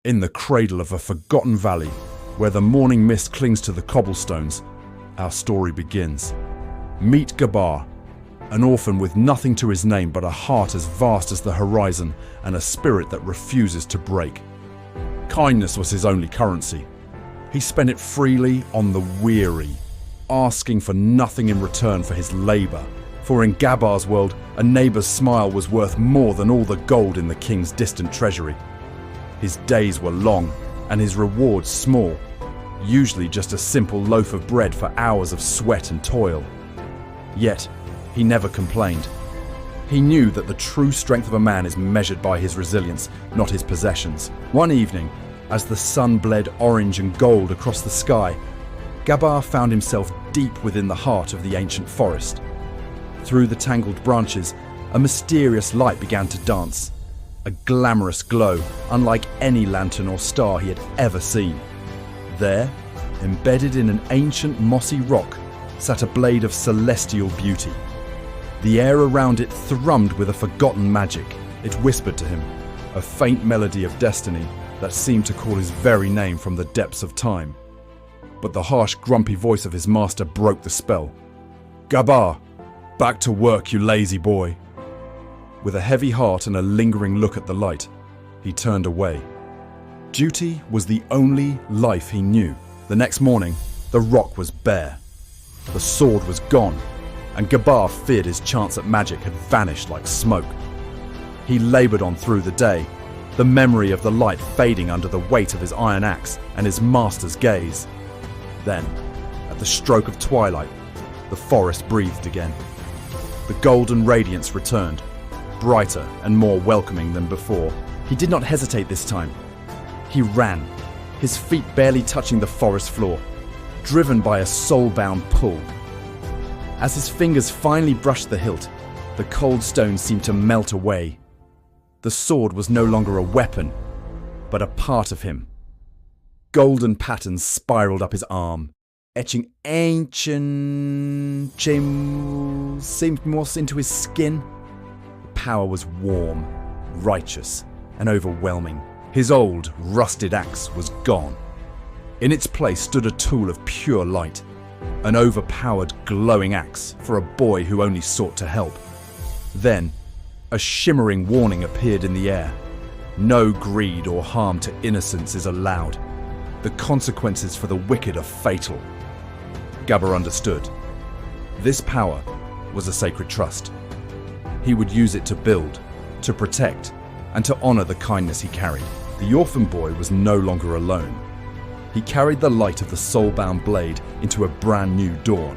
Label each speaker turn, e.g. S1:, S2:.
S1: In the cradle of a forgotten valley, where the morning mist clings to the cobblestones, our story begins. Meet Gabar, an orphan with nothing to his name but a heart as vast as the horizon and a spirit that refuses to break. Kindness was his only currency. He spent it freely on the weary, asking for nothing in return for his labor. For in Gabar's world, a neighbor's smile was worth more than all the gold in the king's distant treasury. His days were long and his rewards small, usually just a simple loaf of bread for hours of sweat and toil. Yet, he never complained. He knew that the true strength of a man is measured by his resilience, not his possessions. One evening, as the sun bled orange and gold across the sky, Gabar found himself deep within the heart of the ancient forest. Through the tangled branches, a mysterious light began to dance, a glamorous glow unlike any lantern or star he had ever seen. There, embedded in an ancient mossy rock, sat a blade of celestial beauty. The air around it thrummed with a forgotten magic. It whispered to him, a faint melody of destiny that seemed to call his very name from the depths of time. But the harsh, grumpy voice of his master broke the spell. "Gabar, back to work, you lazy boy." With a heavy heart and a lingering look at the light, he turned away. Duty was the only life he knew. The next morning, the rock was bare. The sword was gone, and Gabar feared his chance at magic had vanished like smoke. He labored on through the day, the memory of the light fading under the weight of his iron axe and his master's gaze. Then, at the stroke of twilight, the forest breathed again. The golden radiance returned, brighter and more welcoming than before. He did not hesitate this time. He ran, his feet barely touching the forest floor, driven by a soul-bound pull. As his fingers finally brushed the hilt, the cold stone seemed to melt away. The sword was no longer a weapon, but a part of him. Golden patterns spiraled up his arm, etching ancient moss into his skin. The power was warm, righteous, and overwhelming. His old, rusted axe was gone. In its place stood a tool of pure light, an overpowered, glowing axe for a boy who only sought to help. Then, a shimmering warning appeared in the air. No greed or harm to innocence is allowed. The consequences for the wicked are fatal. Gabar understood. This power was a sacred trust. He would use it to build, to protect, and to honor the kindness he carried. The orphan boy was no longer alone. He carried the light of the soul-bound blade into a brand new dawn.